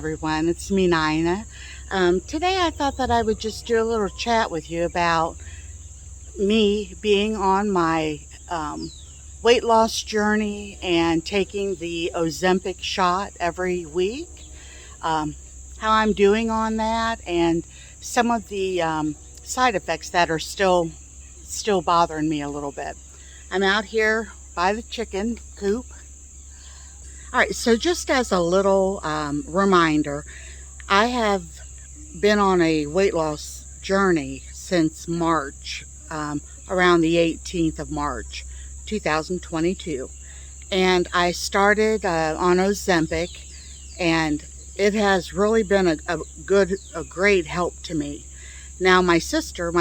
everyone. It's me, Nina. Today I thought that I would just do a little chat with you about me being on my weight loss journey and taking the Ozempic shot every week, how I'm doing on that, and some of the side effects that are still bothering me a little bit. I'm out here by the chicken coop. All right, so just as a little reminder, I have been on a weight loss journey since March, around the 18th of March, 2022. And I started on Ozempic, and it has really been a great help to me. Now my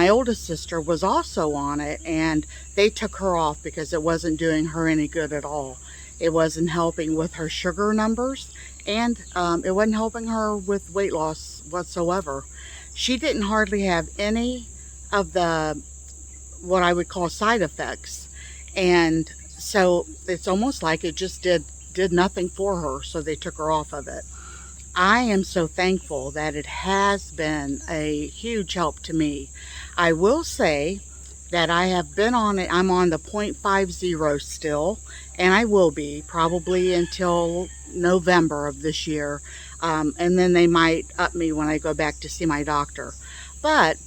oldest sister, was also on it, and they took her off because it wasn't doing her any good at all. It wasn't helping with her sugar numbers, and it wasn't helping her with weight loss whatsoever. She didn't hardly have any of the, what I would call, side effects. And so it's almost like it just did nothing for her, so they took her off of it. I am so thankful that it has been a huge help to me. I will say that I have been on it. I'm on the 0.50 still, and I will be probably until November of this year. And then they might up me when I go back to see my doctor. But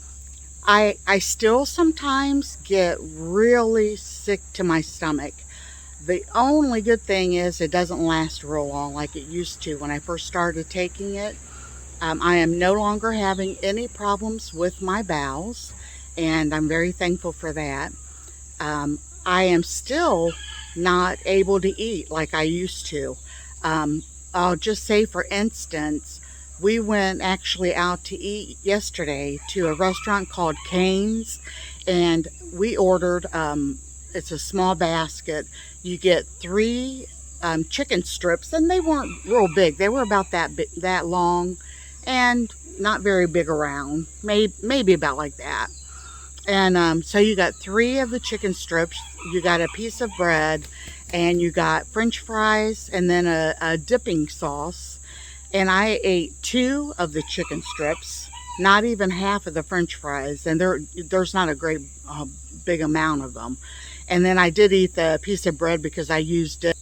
I still sometimes get really sick to my stomach. The only good thing is it doesn't last real long like it used to when I first started taking it. I am no longer having any problems with my bowels, and I'm very thankful for that. I am still not able to eat like I used to. I'll just say, for instance, we went actually out to eat yesterday to a restaurant called Cane's, and we ordered, it's a small basket. You get 3 chicken strips, and they weren't real big. They were about that long and not very big around, maybe about like that. And so you got 3 of the chicken strips, you got a piece of bread, and you got French fries, and then a dipping sauce. And I ate 2 of the chicken strips, not even half of the French fries, and there's not a great big amount of them. And then I did eat the piece of bread because I used it.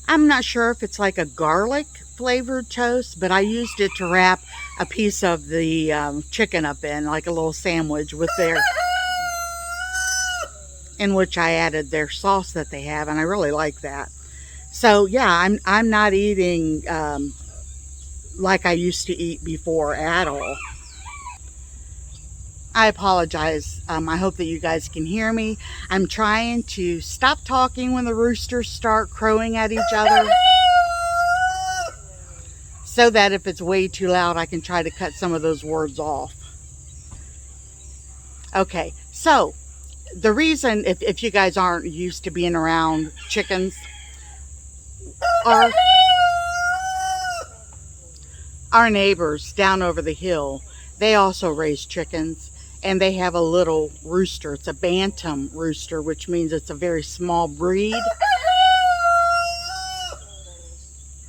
I'm not sure if it's like a garlic flavored toast, but I used it to wrap a piece of the chicken up in, like a little sandwich with in which I added their sauce that they have, and I really like that. So yeah, I'm not eating like I used to eat before at all. I apologize. I hope that you guys can hear me. I'm trying to stop talking when the roosters start crowing at each other, so that if it's way too loud, I can try to cut some of those words off. Okay, so the reason, if you guys aren't used to being around chickens, our neighbors down over the hill, they also raise chickens. And they have a little rooster. It's a bantam rooster, which means it's a very small breed.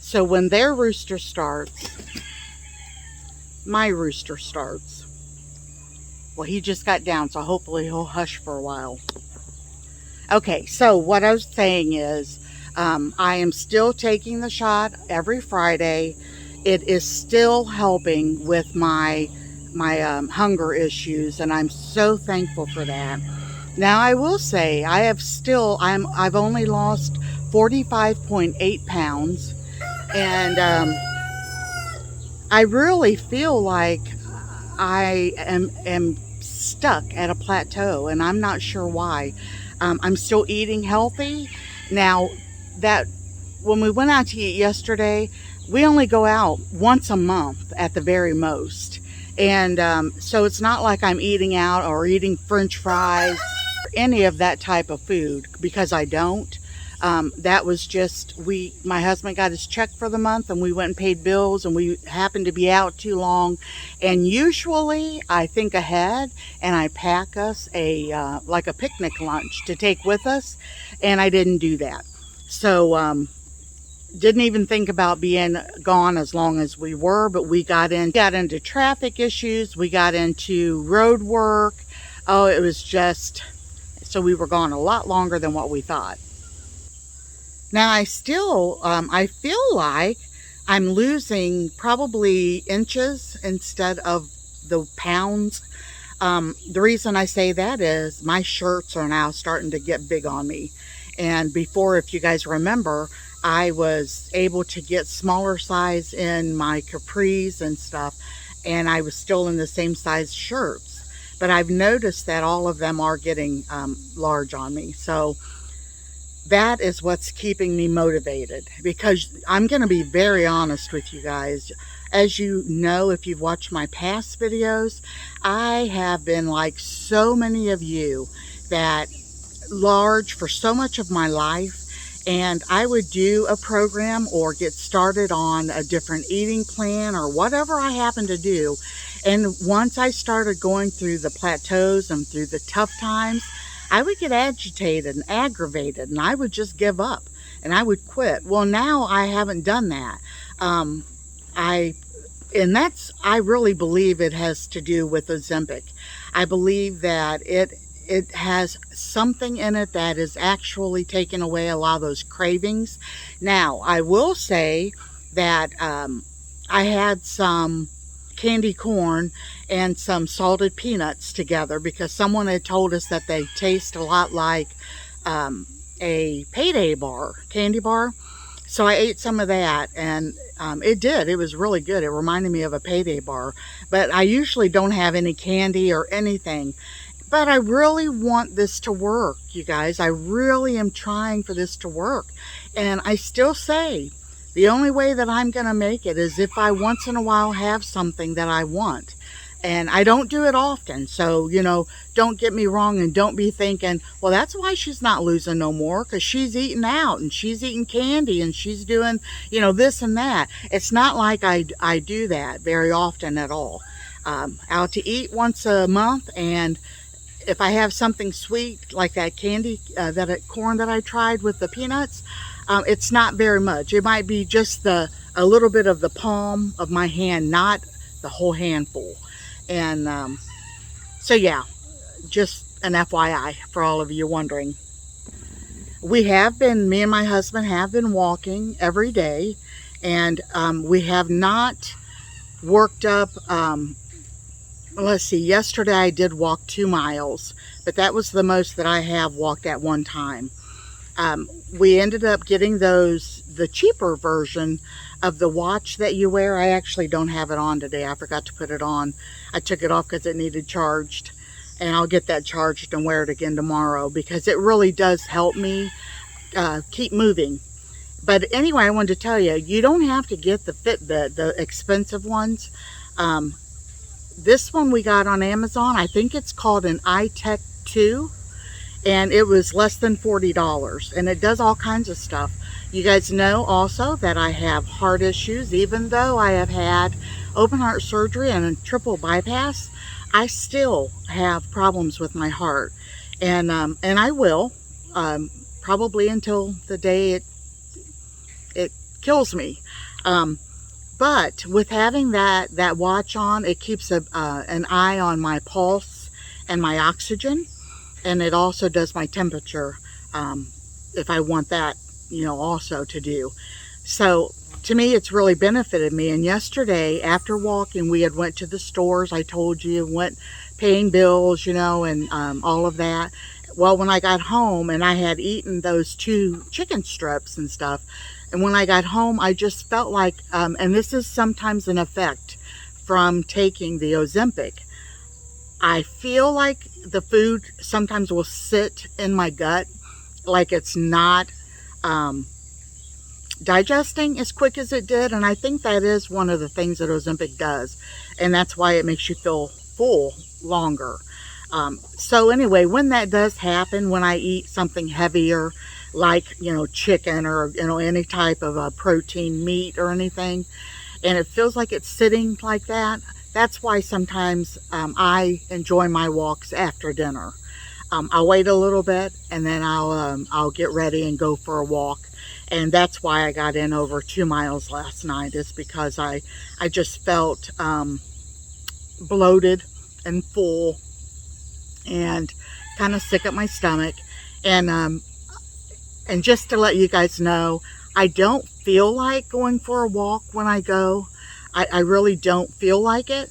So when their rooster starts, my rooster starts. Well, he just got down, so hopefully he'll hush for a while. Okay, so what I was saying is, I am still taking the shot every Friday. It is still helping with my hunger issues, and I'm so thankful for that. Now I will say I've only lost 45.8 pounds, and I really feel like I am stuck at a plateau, and I'm not sure why. I'm still eating healthy. Now, that when we went out to eat yesterday, we only go out once a month at the very most. And so it's not like I'm eating out or eating French fries or any of that type of food, because I don't. That was just, my husband got his check for the month, and we went and paid bills, and we happened to be out too long. And usually I think ahead, and I pack us like a picnic lunch to take with us, and I didn't do that. So didn't even think about being gone as long as we were, but we got into traffic issues, we got into road work. Oh, it was just, so we were gone a lot longer than what we thought. Now I feel like I'm losing probably inches instead of the pounds. The reason I say that is my shirts are now starting to get big on me. And before, if you guys remember, I was able to get smaller size in my capris and stuff, and I was still in the same size shirts. But I've noticed that all of them are getting large on me. So that is what's keeping me motivated, because I'm going to be very honest with you guys. As you know, if you've watched my past videos, I have been like so many of you, that large for so much of my life, and I would do a program or get started on a different eating plan or whatever I happen to do. And once I started going through the plateaus and through the tough times, I would get agitated and aggravated, and I would just give up and I would quit. Well, now I haven't done that. I really believe it has to do with Ozempic. I believe that it has something in it that is actually taking away a lot of those cravings. Now, I will say that I had some candy corn and some salted peanuts together, because someone had told us that they taste a lot like a payday bar, candy bar. So I ate some of that, and it was really good. It reminded me of a payday bar, but I usually don't have any candy or anything. But I really want this to work, you guys. I really am trying for this to work. And I still say, the only way that I'm going to make it is if I once in a while have something that I want. And I don't do it often. So, don't get me wrong, and don't be thinking, well, that's why she's not losing no more, because she's eating out and she's eating candy and she's doing, this and that. It's not like I do that very often at all. Out to eat once a month, and if I have something sweet like that candy, corn that I tried with the peanuts, it's not very much. It might be just a little bit of the palm of my hand, not the whole handful. And so yeah, just an FYI for all of you wondering. Me and my husband have been walking every day, and we have not worked up. Let's see, yesterday I did walk 2 miles, but that was the most that I have walked at one time. We ended up getting the cheaper version of the watch that you wear. I actually don't have it on today. I forgot to put it on. I took it off because it needed charged, and I'll get that charged and wear it again tomorrow, because it really does help me keep moving. But anyway, I wanted to tell you, you don't have to get the Fitbit, the expensive ones. This one we got on Amazon. I think it's called an iTech 2, and it was less than $40, and it does all kinds of stuff. You guys know also that I have heart issues. Even though I have had open heart surgery and a triple bypass, I still have problems with my heart, and I will probably until the day it kills me. But with having that watch on, it keeps an eye on my pulse and my oxygen, and it also does my temperature if I want that, also to do. So to me, it's really benefited me. And yesterday, after walking, we had went to the stores. I told you, went paying bills, and all of that. Well, when I got home and I had eaten those 2 chicken strips and stuff, and when I got home, I just felt like, and this is sometimes an effect from taking the Ozempic, I feel like the food sometimes will sit in my gut, like it's not digesting as quick as it did. And I think that is one of the things that Ozempic does, and that's why it makes you feel full longer. So anyway, when that does happen, when I eat something heavier, like, chicken or, any type of protein meat or anything, and it feels like it's sitting like that, that's why sometimes I enjoy my walks after dinner. I'll wait a little bit, and then I'll get ready and go for a walk. And that's why I got in over 2 miles last night, is because I just felt bloated and full and kind of sick at my stomach. And just to let you guys know, I don't feel like going for a walk when I go. I really don't feel like it,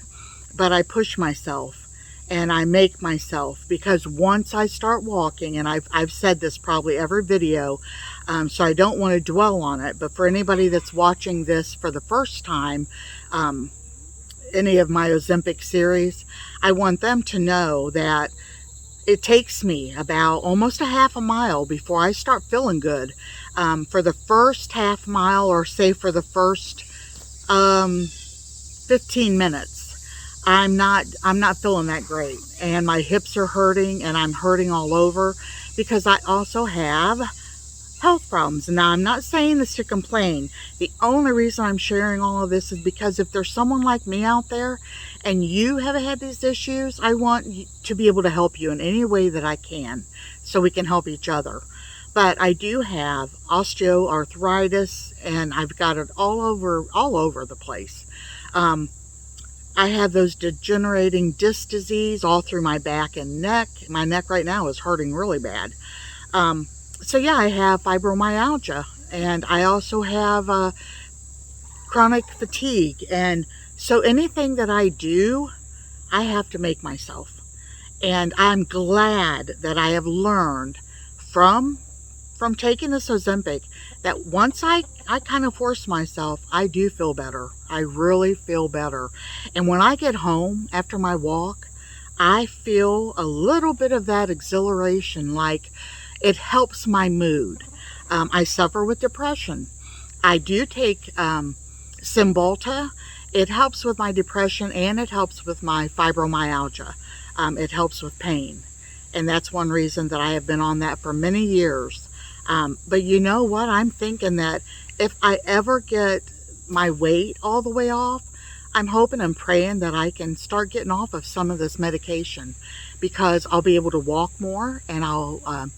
but I push myself and I make myself, because once I start walking, and I've said this probably every video, so I don't want to dwell on it, but for anybody that's watching this for the first time, any of my Ozempic series, I want them to know that it takes me about almost a half a mile before I start feeling good. For the first half mile, or say for the first 15 minutes, I'm not feeling that great, and my hips are hurting, and I'm hurting all over, because I also have health problems. Now, I'm not saying this to complain. The only reason I'm sharing all of this is because if there's someone like me out there and you have had these issues, I want to be able to help you in any way that I can, so we can help each other. But I do have osteoarthritis, and I've got it all over the place. I have those degenerating disc disease all through my back and neck. My neck right now is hurting really bad. So yeah, I have fibromyalgia, and I also have chronic fatigue. And so anything that I do, I have to make myself. And I'm glad that I have learned from taking this Ozempic, that once I kind of force myself, I do feel better. I really feel better. And when I get home after my walk, I feel a little bit of that exhilaration, like it helps my mood. I suffer with depression. I do take Cymbalta. It helps with my depression, and it helps with my fibromyalgia. It helps with pain. And that's one reason that I have been on that for many years. But you know what? I'm thinking that if I ever get my weight all the way off, I'm hoping and praying that I can start getting off of some of this medication, because I'll be able to walk more, and I'll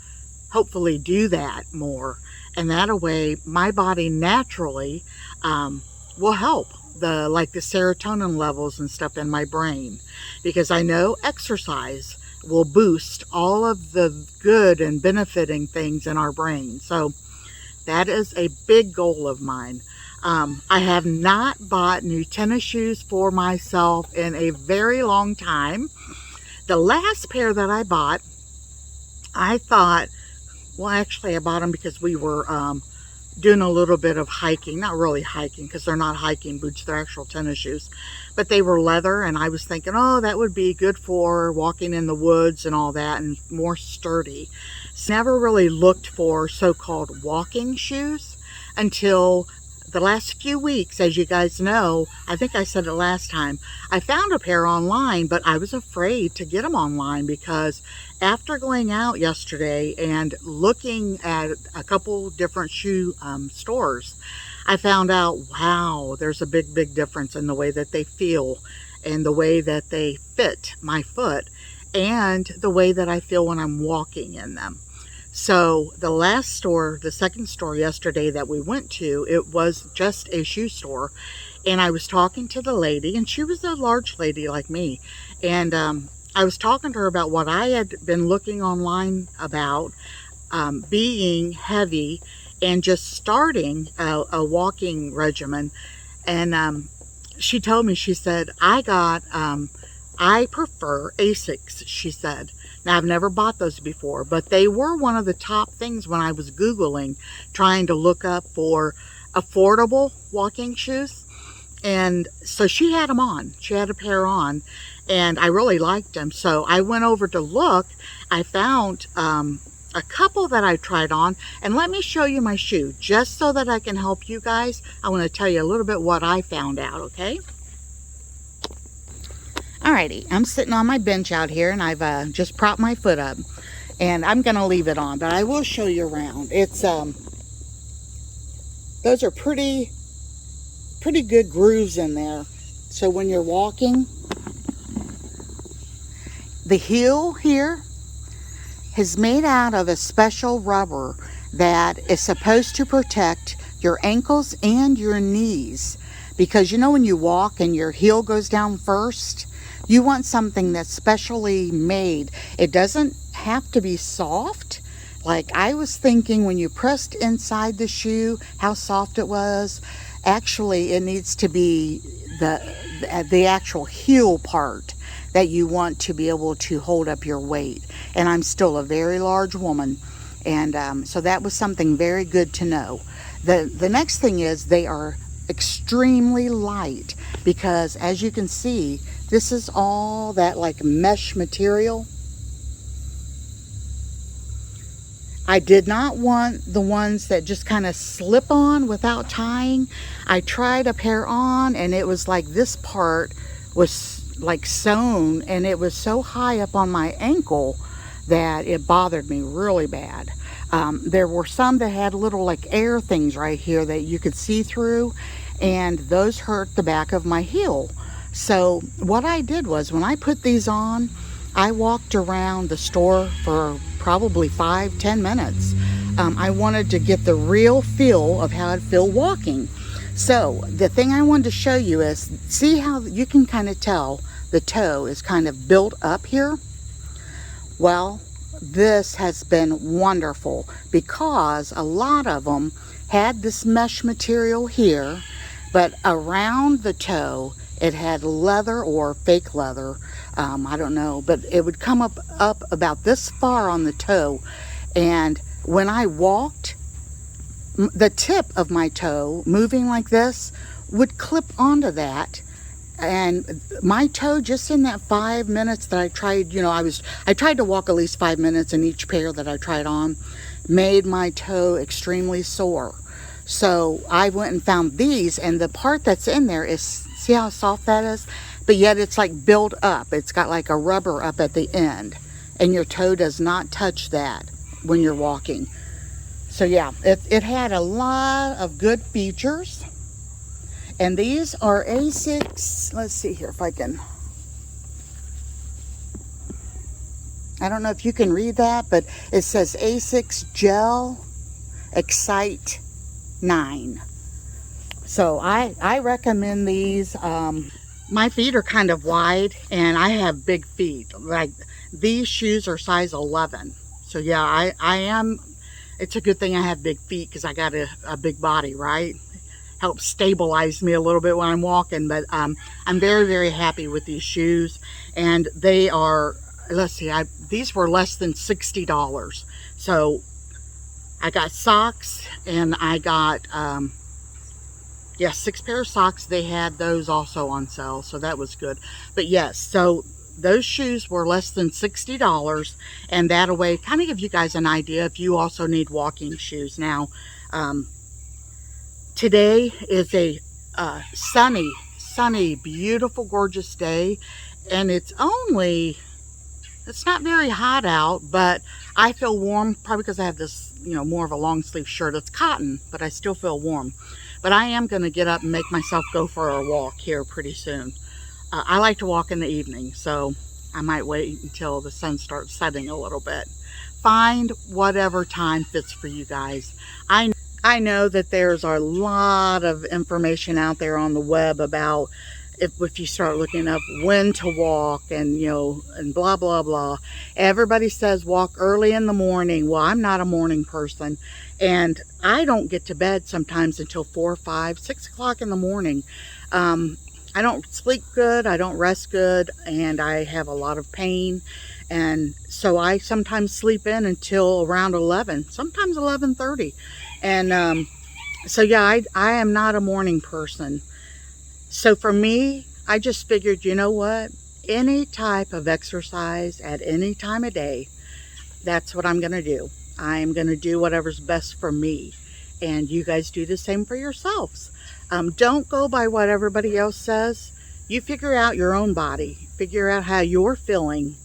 hopefully do that more. And that way, my body naturally will help the serotonin levels and stuff in my brain, because I know exercise will boost all of the good and benefiting things in our brain. So that is a big goal of mine. I have not bought new tennis shoes for myself in a very long time. The last pair that I bought, I thought, well, actually I bought them because we were doing a little bit of hiking. Not really hiking, because they're not hiking boots, they're actual tennis shoes. But they were leather, and I was thinking, oh, that would be good for walking in the woods and all that, and more sturdy. So never really looked for so-called walking shoes until the last few weeks. As you guys know, I think I said it last time, I found a pair online, but I was afraid to get them online, because after going out yesterday and looking at a couple different shoe stores, I found out, wow, there's a big difference in the way that they feel, and the way that they fit my foot, and the way that I feel when I'm walking in them. So the last store, the second store yesterday that we went to, it was just a shoe store. And I was talking to the lady, and she was a large lady like me. And I was talking to her about what I had been looking online about, being heavy and just starting a walking regimen. And she told me, she said, I prefer Asics, she said. Now, I've never bought those before, but they were one of the top things when I was Googling, trying to look up for affordable walking shoes. And so she had them on. She had a pair on, and I really liked them. So I went over to look. I found a couple that I tried on, and let me show you my shoe, just so that I can help you guys. I want to tell you a little bit what I found out, okay? Alrighty, I'm sitting on my bench out here, and I've just propped my foot up, and I'm going to leave it on, but I will show you around. It's those are pretty good grooves in there. So when you're walking, the heel here is made out of a special rubber that is supposed to protect your ankles and your knees. Because you know when you walk and your heel goes down first, you want something that's specially made. It doesn't have to be soft. Like I was thinking when you pressed inside the shoe, how soft it was. Actually, it needs to be the actual heel part that you want to be able to hold up your weight. And I'm still a very large woman. And so that was something very good to know. The next thing is they are extremely light, because as you can see, this is all that like mesh material. I did not want the ones that just kind of slip on without tying. I tried a pair on and it was like this part was like sewn, and it was so high up on my ankle that it bothered me really bad. There were some that had little like air things right here that you could see through, and those hurt the back of my heel. So what I did was when I put these on, I walked around the store for probably 5-10 minutes. I wanted to get the real feel of how I'd feel walking. So the thing I wanted to show you is, see how you can kind of tell the toe is kind of built up here? Well, this has been wonderful because a lot of them had this mesh material here, but around the toe it had leather or fake leather. I don't know, but it would come up about this far on the toe, and when I walked, the tip of my toe moving like this would clip onto that, and my toe, just in that 5 minutes that I tried, you know, I tried to walk at least 5 minutes in each pair that I tried on, made my toe extremely sore. So I went and found these, and the part that's in there is, see how soft that is? But yet it's like built up. It's got like a rubber up at the end, and your toe does not touch that when you're walking. So yeah, it had a lot of good features. And these are A6, let's see here if I can, I don't know if you can read that, but it says A6 Gel Excite 9. So I recommend these. My feet are kind of wide and I have big feet. Like these shoes are size 11. So yeah, I am, it's a good thing I have big feet because I got a big body, right? Helps stabilize me a little bit when I'm walking. But I'm very, very happy with these shoes. And they are, let's see, these were less than $60. So I got socks, and I got, 6 pair of socks. They had those also on sale, so that was good. But yes, so those shoes were less than $60, and that way kind of give you guys an idea if you also need walking shoes. Now, today is a sunny, beautiful, gorgeous day, and it's not very hot out, but I feel warm, probably because I have this, more of a long sleeve shirt. It's cotton, but I still feel warm. But I am going to get up and make myself go for a walk here pretty soon. I like to walk in the evening, so I might wait until the sun starts setting a little bit. Find whatever time fits for you guys. I know that there's a lot of information out there on the web about if you start looking up when to walk and, and blah, blah, blah. Everybody says walk early in the morning. Well, I'm not a morning person, and I don't get to bed sometimes until 4, 5, 6 o'clock in the morning. I don't sleep good, I don't rest good, and I have a lot of pain. And so I sometimes sleep in until around 11, sometimes 11:30. And so yeah, I am not a morning person. So for me, I just figured, you know what? Any type of exercise at any time of day, that's what I'm going to do. I am going to do whatever's best for me. And you guys do the same for yourselves. Don't go by what everybody else says. You figure out your own body. Figure out how you're feeling.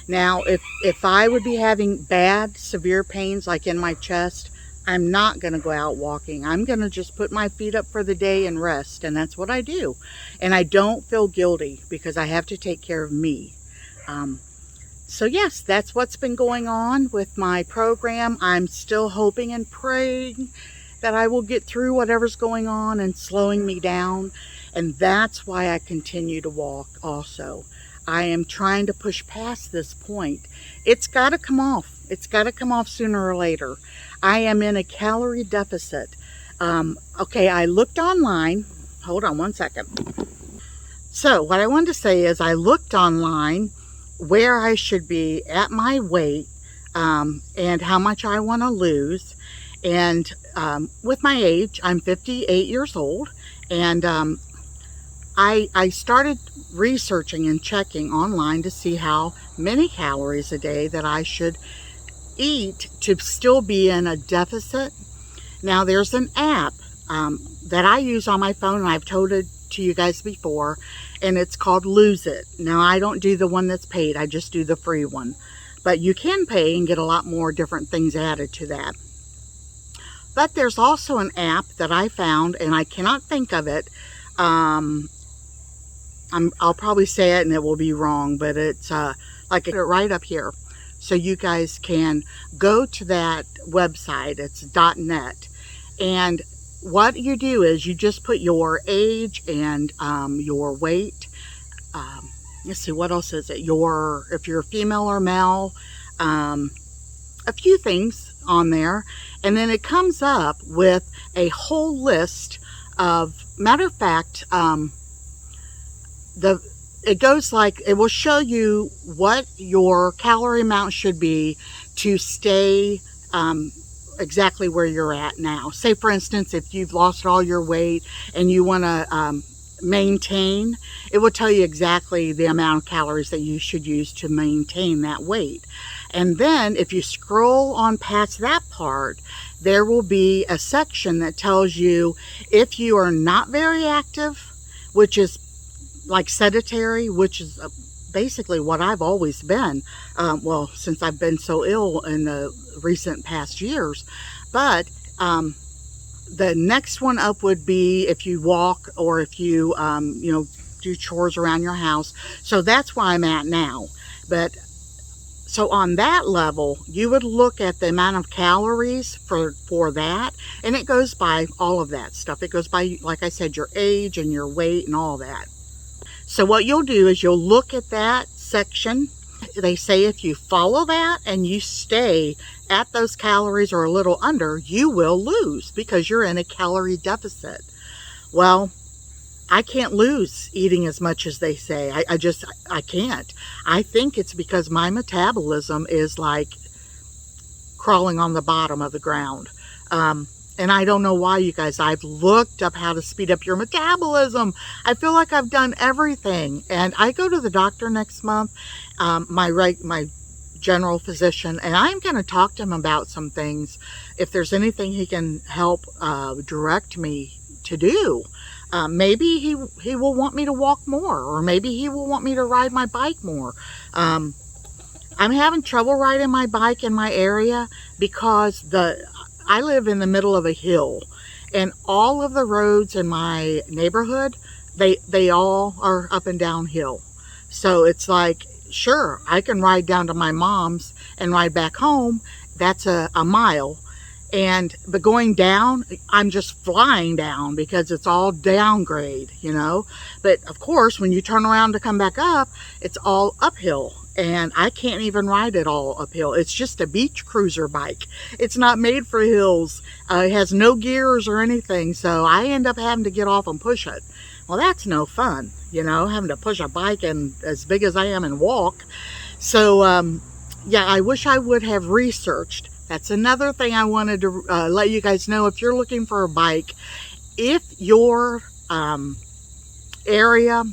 Now, if I would be having bad, severe pains like in my chest, I'm not going to go out walking. I'm going to just put my feet up for the day and rest. And that's what I do. And I don't feel guilty because I have to take care of me. So yes, that's what's been going on with my program. I'm still hoping and praying that I will get through whatever's going on and slowing me down. And that's why I continue to walk also. I am trying to push past this point. It's got to come off. It's got to come off sooner or later. I am in a calorie deficit. Okay, I looked online. Hold on one second. So what I wanted to say is I looked online where I should be at my weight and how much I want to lose. And with my age, I'm 58 years old, and I started researching and checking online to see how many calories a day that I should eat to still be in a deficit. Now there's an app that I use on my phone, and I've told it to you guys before, and it's called Lose It. Now I don't do the one that's paid, I just do the free one. But you can pay and get a lot more different things added to that. But there's also an app that I found, and I cannot think of it. I'll probably say it and it will be wrong, but it's like right up here. So you guys can go to that website. It's .net. And what you do is you just put your age and your weight. Let's see, what else is it? If you're female or male, a few things on there. And then it comes up with a whole list of, matter of fact, it goes like, it will show you what your calorie amount should be to stay exactly where you're at now. Say for instance, if you've lost all your weight and you want to maintain, it will tell you exactly the amount of calories that you should use to maintain that weight. And then if you scroll on past that part, there will be a section that tells you if you are not very active, which is like sedentary, which is basically what I've always been, well, since I've been so ill in the recent past years. But the next one up would be if you walk, or if you do chores around your house. So that's where I'm at now. But so on that level, you would look at the amount of calories for that, and it goes by all of that stuff. It goes by, like I said, your age and your weight and all that. So what you'll do is you'll look at that section. They say if you follow that and you stay at those calories or a little under, you will lose because you're in a calorie deficit. Well, I can't lose eating as much as they say. I can't. I think it's because my metabolism is like crawling on the bottom of the ground. And I don't know why, you guys. I've looked up how to speed up your metabolism. I feel like I've done everything. And I go to the doctor next month, my general physician, and I'm going to talk to him about some things. If there's anything he can help direct me to do. Maybe he will want me to walk more, or maybe he will want me to ride my bike more. I'm having trouble riding my bike in my area because I live in the middle of a hill, and all of the roads in my neighborhood, they all are up and down hill. So it's like, sure, I can ride down to my mom's and ride back home. That's a mile. But going down, I'm just flying down because it's all downgrade, But of course, when you turn around to come back up, it's all uphill. And I can't even ride it all uphill. It's just a beach cruiser bike. It's not made for hills. It has no gears or anything. So I end up having to get off and push it. Well, that's no fun, having to push a bike and as big as I am and walk. So, yeah, I wish I would have researched. That's another thing I wanted to let you guys know. If you're looking for a bike, if your area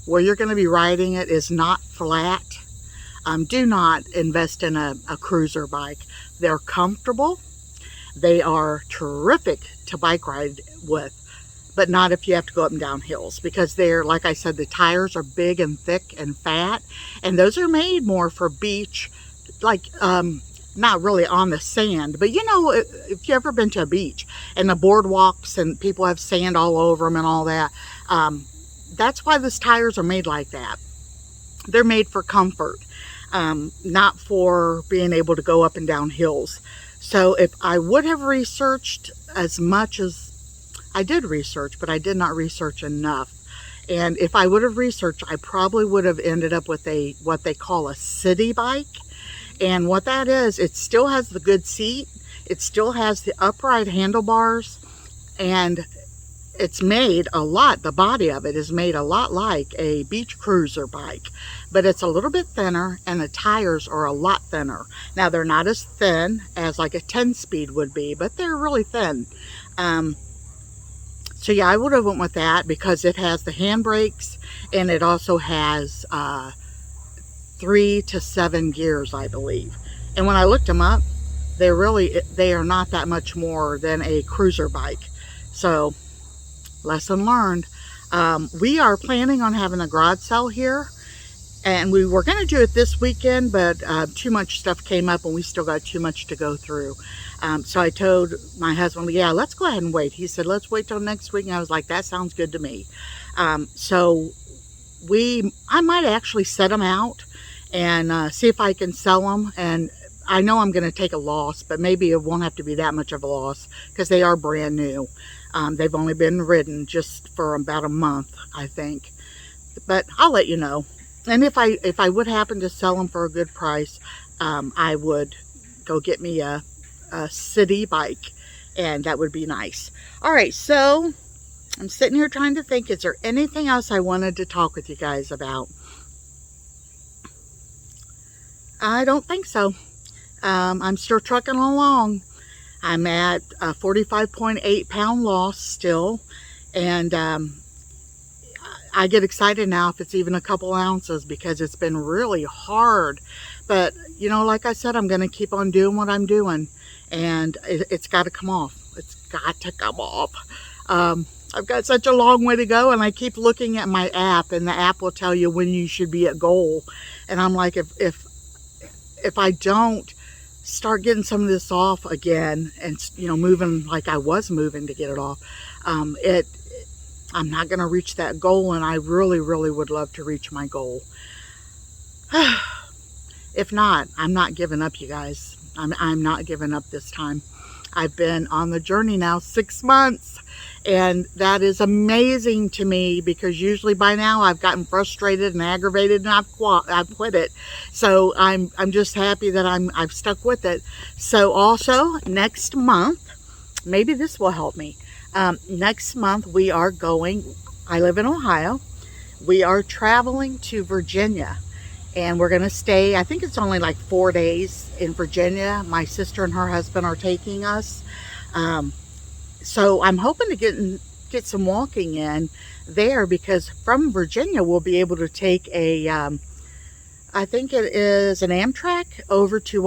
where you're going to be riding it is not flat, do not invest in a cruiser bike. They're comfortable. They are terrific to bike ride with, but not if you have to go up and down hills, because they're, like I said, the tires are big and thick and fat, and those are made more for beach, like not really on the sand, but if you've ever been to a beach and the boardwalks and people have sand all over them and all that, that's why those tires are made like that. They're made for comfort. not for being able to go up and down hills. So if I would have researched as much as I did research, but I did not research enough. And if I would have researched, I probably would have ended up with what they call a city bike. And what that is, it still has the good seat. It still has the upright handlebars. And it's made a lot, the body of it is made a lot like a beach cruiser bike. But it's a little bit thinner, and the tires are a lot thinner. Now, they're not as thin as like a 10-speed would be, but they're really thin. So yeah, I would have went with that because it has the handbrakes, and it also has 3 to 7 gears, I believe. And when I looked them up, they are not that much more than a cruiser bike. So lesson learned. We are planning on having a garage sale here, and we were going to do it this weekend, but too much stuff came up and we still got too much to go through. So I told my husband, yeah, let's go ahead and wait. He said, let's wait till next week. And I was like, that sounds good to me. So I might actually set them out and see if I can sell them. And I know I'm going to take a loss, but maybe it won't have to be that much of a loss because they are brand new. They've only been ridden just for about a month, I think. But I'll let you know. And if I would happen to sell them for a good price, I would go get me a city bike, and that would be nice. All right, so I'm sitting here trying to think, is there anything else I wanted to talk with you guys about? I don't think so. I'm still trucking along. I'm at a 45.8 pound loss still, and I get excited now if it's even a couple ounces because it's been really hard. But, you know, like I said, I'm going to keep on doing what I'm doing, and it's got to come off. It's got to come off. I've got such a long way to go, and I keep looking at my app, and the app will tell you when you should be at goal. And I'm like, if I don't start getting some of this off again and, you know, moving like I was moving to get it off, I'm not going to reach that goal, and I really, really would love to reach my goal. If not, I'm not giving up, you guys. I'm not giving up this time. I've been on the journey now 6 months, and that is amazing to me because usually by now I've gotten frustrated and aggravated and I've quit it. So I'm just happy that I've stuck with it. So also next month, maybe this will help me. Next month we are going, I live in Ohio, we are traveling to Virginia, and we're going to stay, I think it's only like 4 days in Virginia. My sister and her husband are taking us. So I'm hoping to get some walking in there, because from Virginia we'll be able to take I think it is an Amtrak over to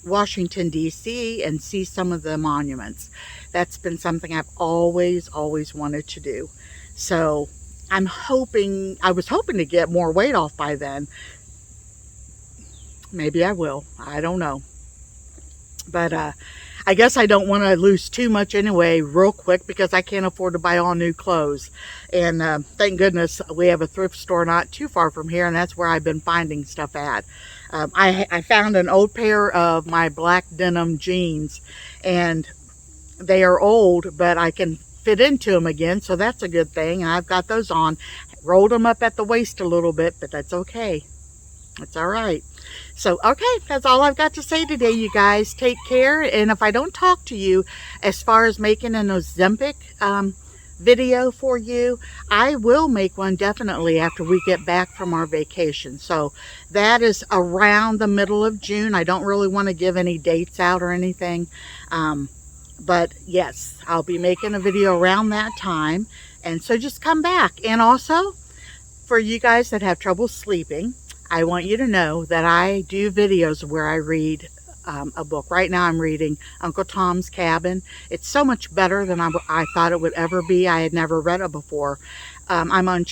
Washington, D.C. and see some of the monuments. That's been something I've always wanted to do. So I was hoping to get more weight off by then. Maybe I will. I don't know. But I guess I don't want to lose too much anyway real quick because I can't afford to buy all new clothes. And thank goodness we have a thrift store not too far from here, and that's where I've been finding stuff at. I found an old pair of my black denim jeans, and they are old, but I can fit into them again, so that's a good thing. And I've got those on. Rolled them up at the waist a little bit, but that's okay. That's all right. So, okay, that's all I've got to say today, you guys. Take care. And if I don't talk to you as far as making an Ozempic video for you, I will make one definitely after we get back from our vacation. So that is around the middle of June. I don't really want to give any dates out or anything. But yes, I'll be making a video around that time. And so just come back. And also, for you guys that have trouble sleeping, I want you to know that I do videos where I read a book. Right now I'm reading Uncle Tom's Cabin. It's so much better than I thought it would ever be. I had never read it before. I'm on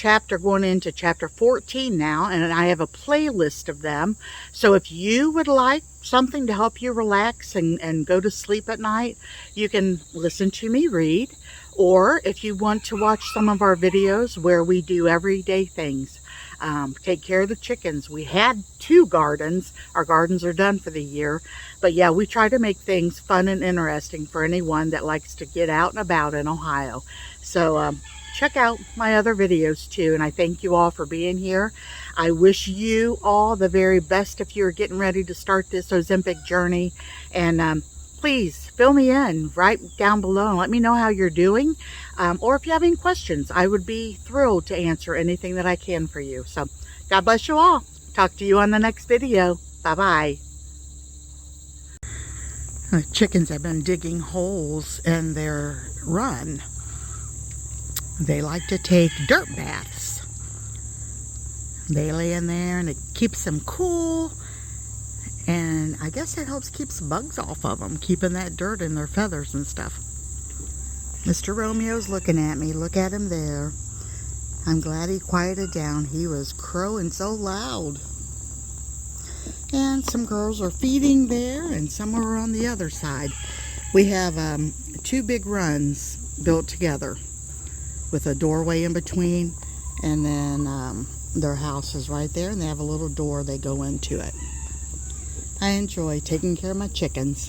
going into chapter 14 now, and I have a playlist of them. So if you would like something to help you relax and go to sleep at night, you can listen to me read. Or if you want to watch some of our videos where we do everyday things, take care of the chickens. We had 2 gardens. Our gardens are done for the year. But yeah, we try to make things fun and interesting for anyone that likes to get out and about in Ohio. So check out my other videos too, and I thank you all for being here. I wish you all the very best if you're getting ready to start this Ozempic journey, and please fill me in right down below and let me know how you're doing, or if you have any questions. I would be thrilled to answer anything that I can for you. So God bless you all. Talk to you on the next video. Bye-bye. The chickens have been digging holes in their run. They like to take dirt baths. They lay in there and it keeps them cool, and I guess it helps keep bugs off of them, keeping that dirt in their feathers and stuff. Mr. Romeo's looking at me. Look at him there. I'm glad he quieted down. He was crowing so loud. And some girls are feeding there and some are on the other side. We have 2 big runs built together with a doorway in between, and then their house is right there, and they have a little door they go into it. I enjoy taking care of my chickens.